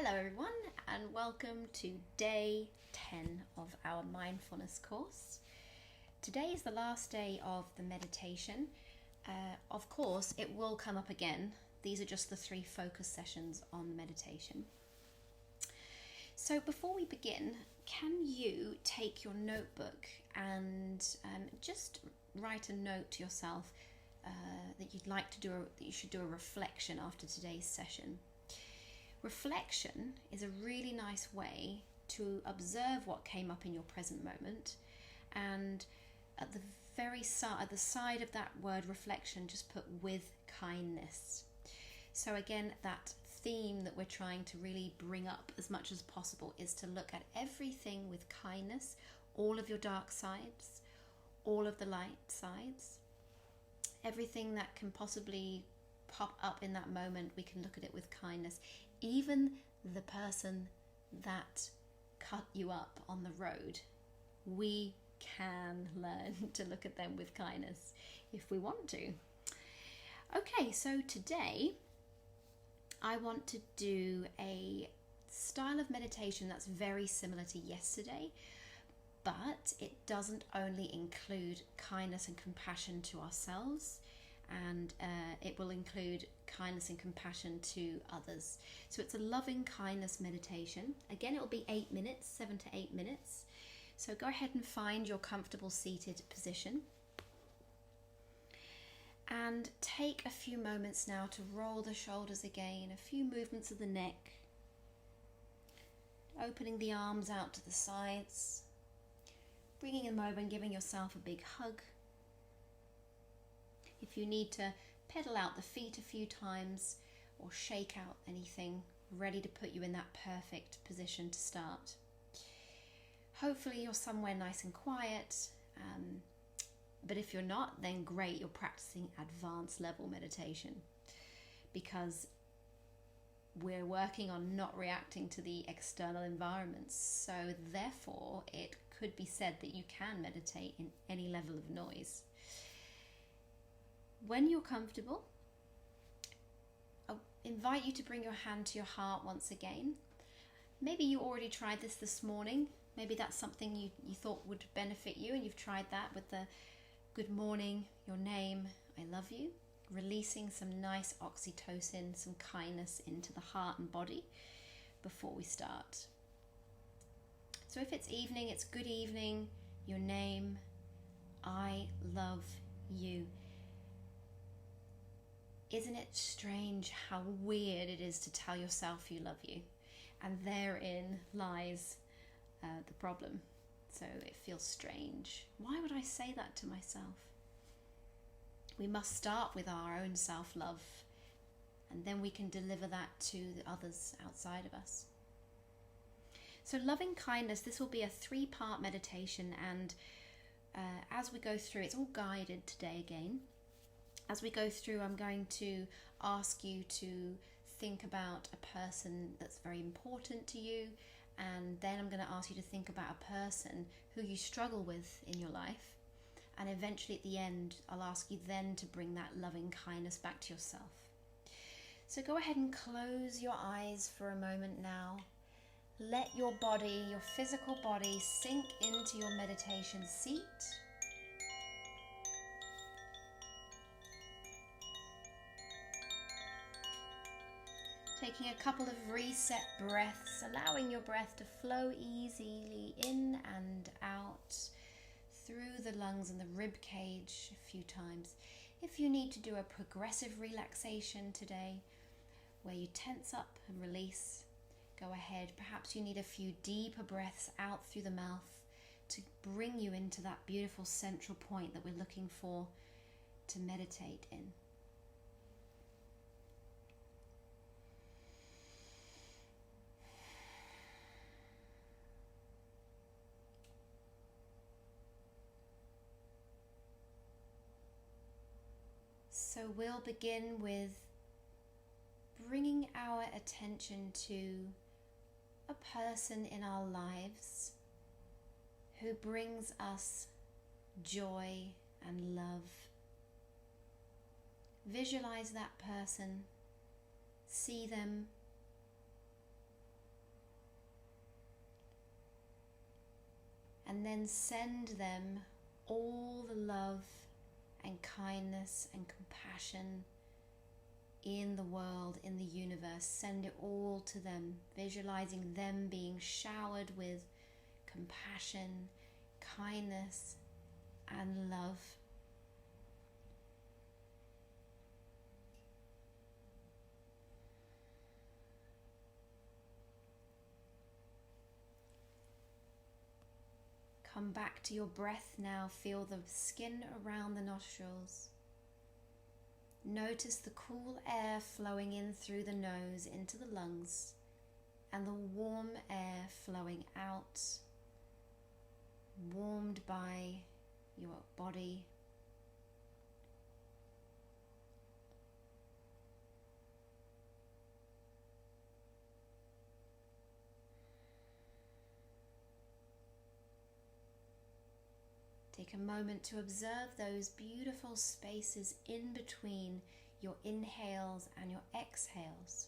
Hello everyone and welcome to day 10 of our mindfulness course. Today is the last day of the meditation. Of course, it will come up again. These are just the 3 focus sessions on the meditation. So before we begin, can you take your notebook and just write a note to yourself that you should do a reflection after today's session. Reflection is a really nice way to observe what came up in your present moment, and at the side of that word reflection, just put with kindness. So again, that theme that we're trying to really bring up as much as possible is to look at everything with kindness, all of your dark sides, all of the light sides, everything that can possibly pop up in that moment, we can look at it with kindness. Even the person that cut you up on the road, we can learn to look at them with kindness if we want to. Okay, so today I want to do a style of meditation that's very similar to yesterday, but it doesn't only include kindness and compassion to ourselves, and it will include kindness and compassion to others. So it's a loving kindness meditation. Again, it will be 8 minutes, 7 to 8 minutes. So go ahead and find your comfortable seated position. And take a few moments now to roll the shoulders again, a few movements of the neck, opening the arms out to the sides, bringing them over and giving yourself a big hug. If you need to pedal out the feet a few times or shake out anything, ready to put you in that perfect position to start. Hopefully you're somewhere nice and quiet, but if you're not, then great, you're practicing advanced level meditation, because we're working on not reacting to the external environments. So therefore, it could be said that you can meditate in any level of noise. When you're comfortable, I'll invite you to bring your hand to your heart once again. Maybe you already tried this morning. Maybe that's something you thought would benefit you, and you've tried that with the good morning, your name, I love you. Releasing some nice oxytocin, some kindness into the heart and body before we start. So if it's evening, it's good evening, your name, I love you. Isn't it strange how weird it is to tell yourself you love you? And therein lies the problem. So it feels strange. Why would I say that to myself? We must start with our own self-love, and then we can deliver that to the others outside of us. So loving kindness, this will be a 3-part meditation, and as we go through, it's all guided today again. As we go through, I'm going to ask you to think about a person that's very important to you, and then I'm going to ask you to think about a person who you struggle with in your life, and eventually at the end, I'll ask you then to bring that loving kindness back to yourself. So go ahead and close your eyes for a moment now. Let your body, your physical body, sink into your meditation seat. Taking a couple of reset breaths, allowing your breath to flow easily in and out through the lungs and the rib cage a few times. If you need to do a progressive relaxation today, where you tense up and release, go ahead. Perhaps you need a few deeper breaths out through the mouth to bring you into that beautiful central point that we're looking for to meditate in. So we'll begin with bringing our attention to a person in our lives who brings us joy and love. Visualize that person, see them, and then send them all the love and kindness and compassion in the world, in the universe. Send it all to them, visualizing them being showered with compassion, kindness, and love. Come back to your breath now. Feel the skin around the nostrils. Notice the cool air flowing in through the nose into the lungs and the warm air flowing out, warmed by your body. Take a moment to observe those beautiful spaces in between your inhales and your exhales.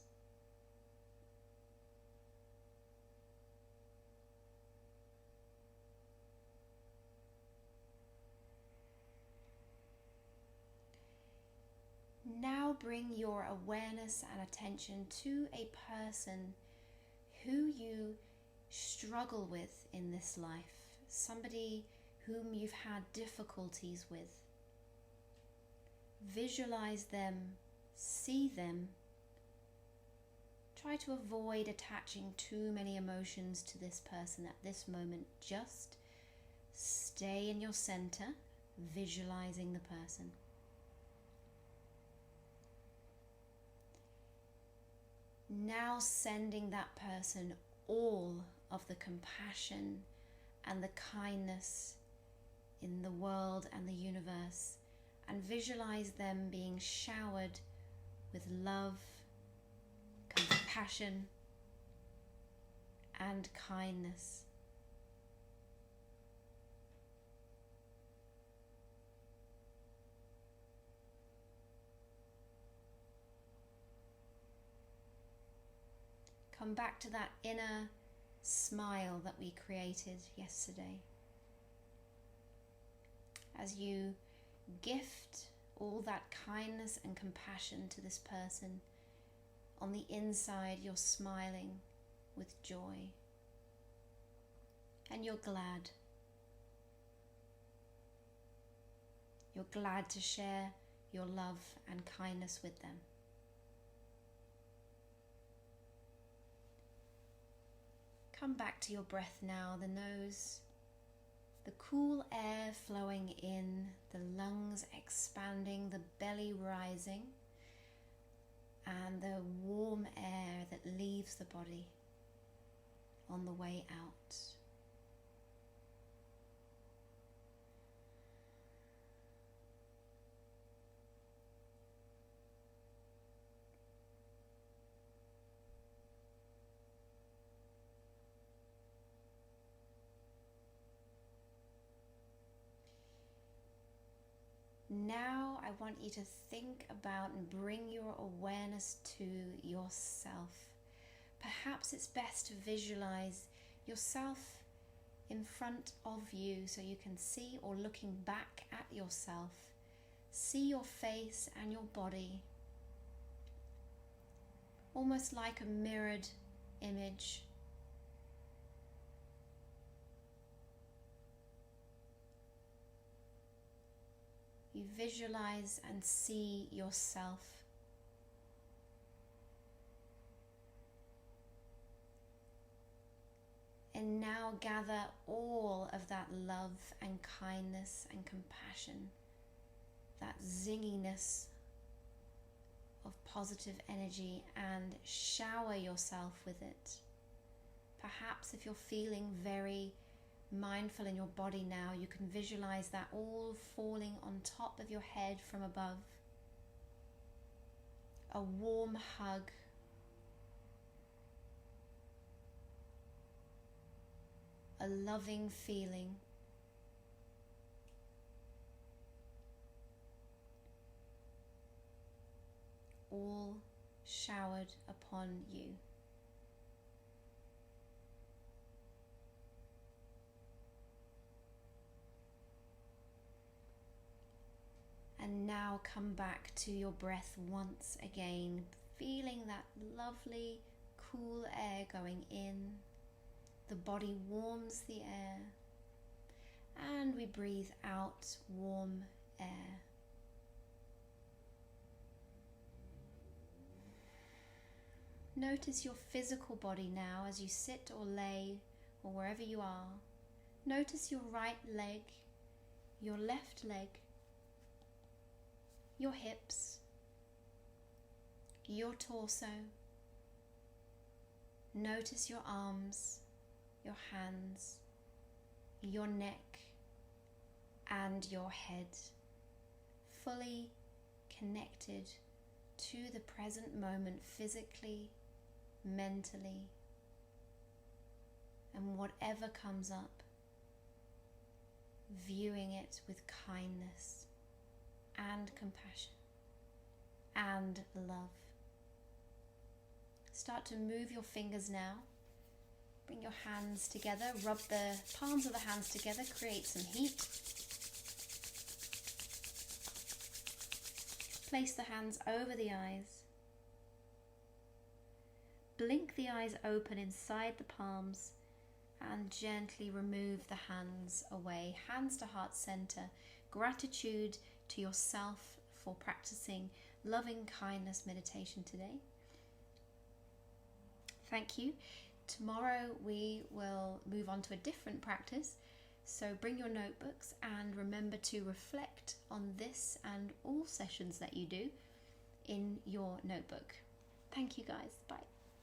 Now bring your awareness and attention to a person who you struggle with in this life, somebody whom you've had difficulties with. Visualize them, see them. Try to avoid attaching too many emotions to this person at this moment. Just stay in your center, visualizing the person. Now sending that person all of the compassion and the kindness in the world and the universe, and visualize them being showered with love, compassion, and kindness. Come back to that inner smile that we created yesterday. As you gift all that kindness and compassion to this person, on the inside you're smiling with joy. And you're glad. You're glad to share your love and kindness with them. Come back to your breath now, the nose, the cool air flowing in, the lungs expanding, the belly rising, and the warm air that leaves the body on the way out. Now I want you to think about and bring your awareness to yourself. Perhaps it's best to visualize yourself in front of you so you can see, or looking back at yourself. See your face and your body, almost like a mirrored image. You visualize and see yourself. And now gather all of that love and kindness and compassion, that zinginess of positive energy, and shower yourself with it. Perhaps if you're feeling very mindful in your body now, you can visualize that all falling on top of your head from above. A warm hug. A loving feeling. All showered upon you. now come back to your breath once again, feeling that lovely cool air going in. The body warms the air, and we breathe out warm air. Notice your physical body now as you sit or lay or wherever you are. Notice your right leg, your left leg, your hips, your torso. Notice your arms, your hands, your neck, and your head, fully connected to the present moment physically, mentally, and whatever comes up, viewing it with kindness and compassion and love. Start to move your fingers now. Bring your hands together, rub the palms of the hands together, create some heat. Place the hands over the eyes. Blink the eyes open inside the palms and gently remove the hands away. Hands to heart center. Gratitude to yourself for practicing loving kindness meditation today. Thank you. Tomorrow we will move on to a different practice. So bring your notebooks and remember to reflect on this and all sessions that you do in your notebook. Thank you guys. Bye.